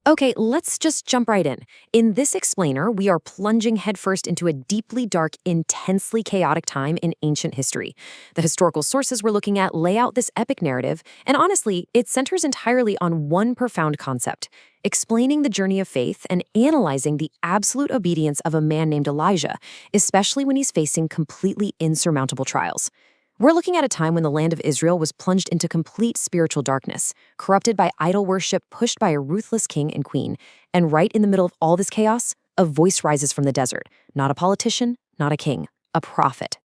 Okay, let's just jump right in. In this explainer, we are plunging headfirst into a deeply dark, intensely chaotic time in ancient history. The historical sources we're looking at lay out this epic narrative, and honestly, it centers entirely on one profound concept: explaining the journey of faith and analyzing the absolute obedience of a man named Elijah, especially when he's facing completely insurmountable trials. We're looking at a time when the land of Israel was plunged into complete spiritual darkness, corrupted by idol worship pushed by a ruthless king and queen. And right in the middle of all this chaos, a voice rises from the desert. Not a politician, not a king, a prophet.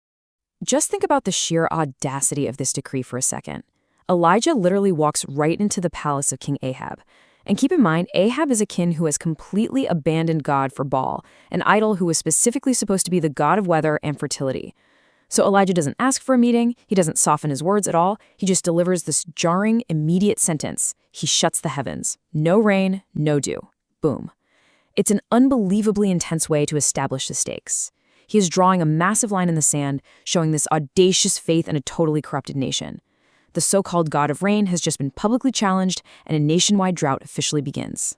Just think about the sheer audacity of this decree for a second. Elijah literally walks right into the palace of King Ahab. And keep in mind, Ahab is a king who has completely abandoned God for Baal, an idol who was specifically supposed to be the god of weather and fertility. So Elijah doesn't ask for a meeting, he doesn't soften his words at all, he just delivers this jarring, immediate sentence. He shuts the heavens. No rain, no dew. Boom. It's an unbelievably intense way to establish the stakes. He is drawing a massive line in the sand, showing this audacious faith in a totally corrupted nation. The so-called god of rain has just been publicly challenged, and a nationwide drought officially begins.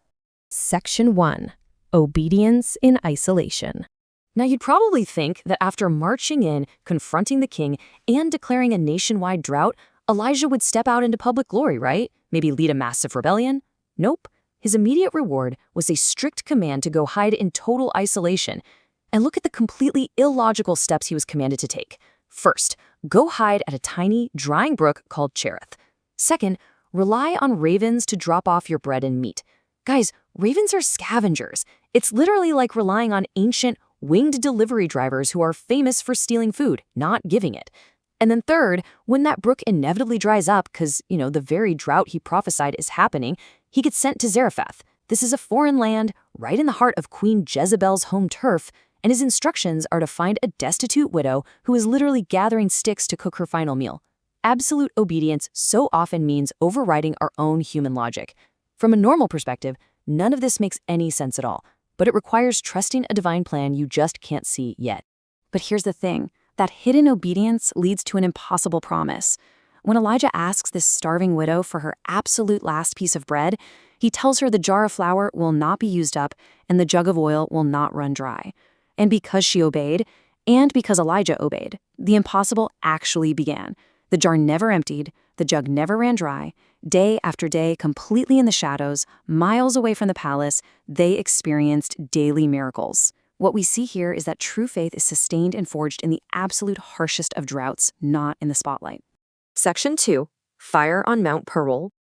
Section 1. Obedience in Isolation. Now, you'd probably think that after marching in, confronting the king, and declaring a nationwide drought, Elijah would step out into public glory, right? Maybe lead a massive rebellion? Nope. His immediate reward was a strict command to go hide in total isolation. And look at the completely illogical steps he was commanded to take. First, go hide at a tiny, drying brook called Cherith. Second, rely on ravens to drop off your bread and meat. Guys, ravens are scavengers. It's literally like relying on ancient, winged delivery drivers who are famous for stealing food, not giving it. And then third, when that brook inevitably dries up because, the very drought he prophesied is happening, he gets sent to Zarephath. This is a foreign land, right in the heart of Queen Jezebel's home turf, and his instructions are to find a destitute widow who is literally gathering sticks to cook her final meal. Absolute obedience so often means overriding our own human logic. From a normal perspective, none of this makes any sense at all. But it requires trusting a divine plan you just can't see yet. But here's the thing, that hidden obedience leads to an impossible promise. When Elijah asks this starving widow for her absolute last piece of bread, he tells her the jar of flour will not be used up and the jug of oil will not run dry. And because she obeyed, and because Elijah obeyed, the impossible actually began. The jar never emptied, the jug never ran dry. Day after day, completely in the shadows, miles away from the palace, they experienced daily miracles. What we see here is that true faith is sustained and forged in the absolute harshest of droughts, not in the spotlight. Section 2. Fire on Mount Carmel.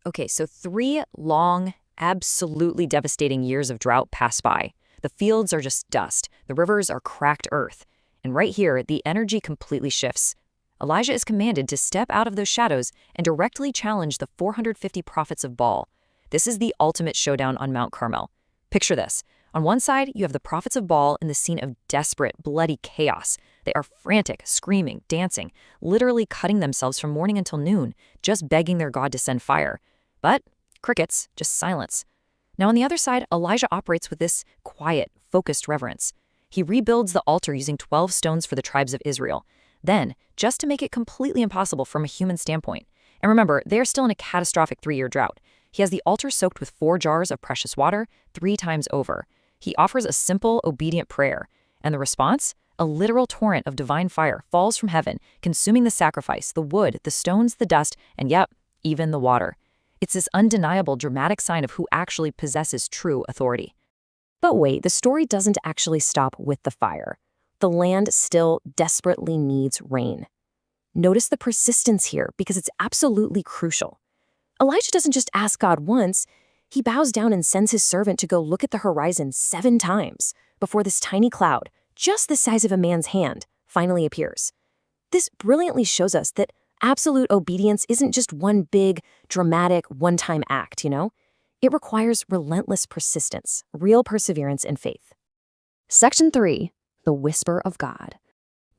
Okay, so 3 long, absolutely devastating years of drought pass by. The fields are just dust. The rivers are cracked earth. And right here, the energy completely shifts. Elijah is commanded to step out of those shadows and directly challenge the 450 prophets of Baal. This is the ultimate showdown on Mount Carmel. Picture this. On one side, you have the prophets of Baal in the scene of desperate, bloody chaos. They are frantic, screaming, dancing, literally cutting themselves from morning until noon, just begging their God to send fire. But crickets, just silence. Now on the other side, Elijah operates with this quiet, focused reverence. He rebuilds the altar using 12 stones for the tribes of Israel. Then, just to make it completely impossible from a human standpoint. And remember, they are still in a catastrophic 3-year drought. He has the altar soaked with 4 jars of precious water 3 times over. He offers a simple, obedient prayer. And the response? A literal torrent of divine fire falls from heaven, consuming the sacrifice, the wood, the stones, the dust, and yep, even the water. It's this undeniable, dramatic sign of who actually possesses true authority. But wait, the story doesn't actually stop with the fire. The land still desperately needs rain. Notice the persistence here because it's absolutely crucial. Elijah doesn't just ask God once, he bows down and sends his servant to go look at the horizon 7 times before this tiny cloud, just the size of a man's hand, finally appears. This brilliantly shows us that absolute obedience isn't just one big, dramatic, one-time act, It requires relentless persistence, real perseverance, and faith. Section 3. The Whisper of God.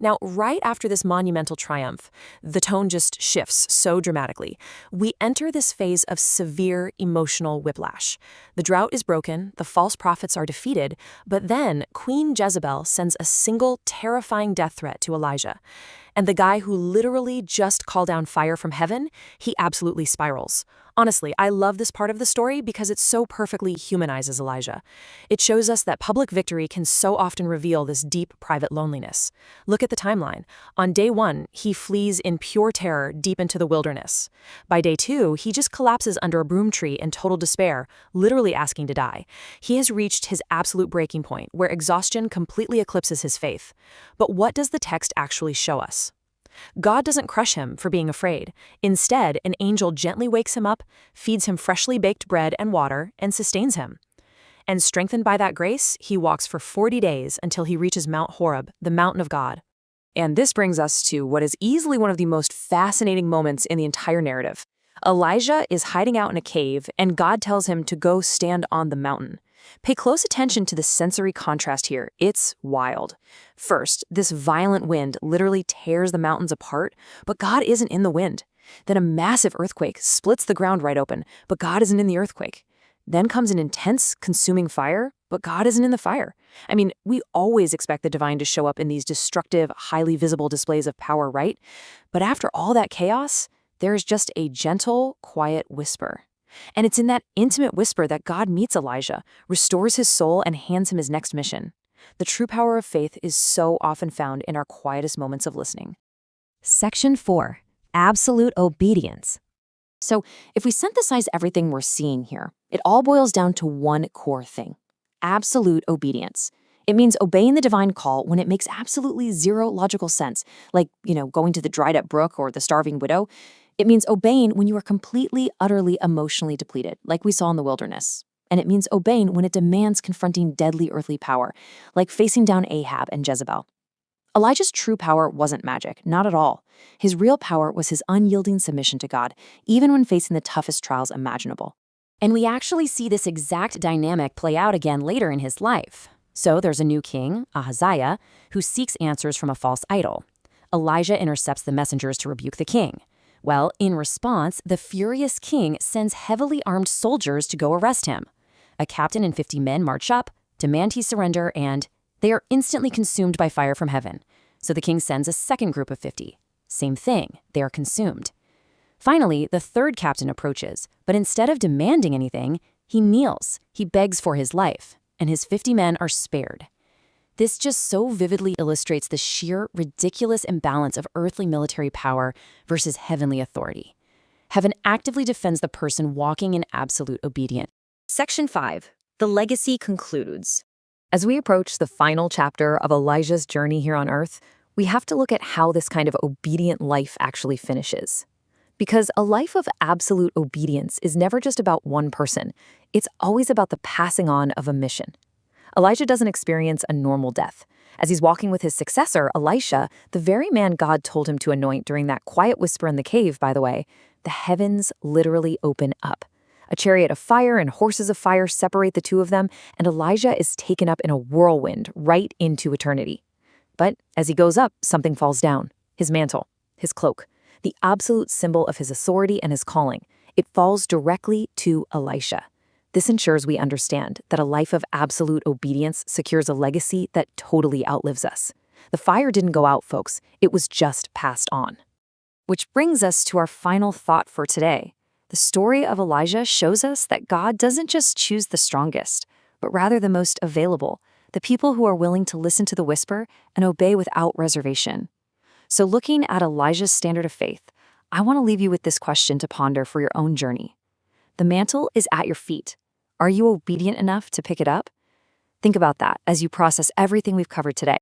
Now, right after this monumental triumph, the tone just shifts so dramatically. We enter this phase of severe emotional whiplash. The drought is broken, the false prophets are defeated, but then Queen Jezebel sends a single terrifying death threat to Elijah. And the guy who literally just called down fire from heaven, he absolutely spirals. Honestly, I love this part of the story because it so perfectly humanizes Elijah. It shows us that public victory can so often reveal this deep private loneliness. Look at the timeline. On day 1, he flees in pure terror deep into the wilderness. By day 2, he just collapses under a broom tree in total despair, literally asking to die. He has reached his absolute breaking point, where exhaustion completely eclipses his faith. But what does the text actually show us? God doesn't crush him for being afraid. Instead, an angel gently wakes him up, feeds him freshly baked bread and water, and sustains him. And strengthened by that grace, he walks for 40 days until he reaches Mount Horeb, the mountain of God. And this brings us to what is easily one of the most fascinating moments in the entire narrative. Elijah is hiding out in a cave, and God tells him to go stand on the mountain. Pay close attention to the sensory contrast here. It's wild. First, this violent wind literally tears the mountains apart, but God isn't in the wind. Then a massive earthquake splits the ground right open, but God isn't in the earthquake. Then comes an intense, consuming fire, but God isn't in the fire. I mean, we always expect the divine to show up in these destructive, highly visible displays of power, right? But after all that chaos, there's just a gentle, quiet whisper. And it's in that intimate whisper that God meets Elijah, restores his soul, and hands him his next mission. The true power of faith is so often found in our quietest moments of listening. Section 4. Absolute obedience. So, if we synthesize everything we're seeing here, it all boils down to one core thing: absolute obedience. It means obeying the divine call when it makes absolutely zero logical sense, like, going to the dried-up brook or the starving widow. It means obeying when you are completely, utterly emotionally depleted, like we saw in the wilderness. And it means obeying when it demands confronting deadly earthly power, like facing down Ahab and Jezebel. Elijah's true power wasn't magic, not at all. His real power was his unyielding submission to God, even when facing the toughest trials imaginable. And we actually see this exact dynamic play out again later in his life. So there's a new king, Ahaziah, who seeks answers from a false idol. Elijah intercepts the messengers to rebuke the king. Well, in response, the furious king sends heavily armed soldiers to go arrest him. A captain and 50 men march up, demand he surrender, and they are instantly consumed by fire from heaven. So the king sends a second group of 50. Same thing, they are consumed. Finally, the third captain approaches, but instead of demanding anything, he kneels, he begs for his life, and his 50 men are spared. This just so vividly illustrates the sheer, ridiculous imbalance of earthly military power versus heavenly authority. Heaven actively defends the person walking in absolute obedience. Section 5. The legacy concludes. As we approach the final chapter of Elijah's journey here on earth, we have to look at how this kind of obedient life actually finishes. Because a life of absolute obedience is never just about one person. It's always about the passing on of a mission. Elijah doesn't experience a normal death. As he's walking with his successor, Elisha, the very man God told him to anoint during that quiet whisper in the cave, by the way, the heavens literally open up. A chariot of fire and horses of fire separate the two of them, and Elijah is taken up in a whirlwind right into eternity. But as he goes up, something falls down: his mantle, his cloak, the absolute symbol of his authority and his calling. It falls directly to Elisha. This ensures we understand that a life of absolute obedience secures a legacy that totally outlives us. The fire didn't go out, folks. It was just passed on. Which brings us to our final thought for today. The story of Elijah shows us that God doesn't just choose the strongest, but rather the most available, the people who are willing to listen to the whisper and obey without reservation. So looking at Elijah's standard of faith, I want to leave you with this question to ponder for your own journey. The mantle is at your feet. Are you obedient enough to pick it up? Think about that as you process everything we've covered today.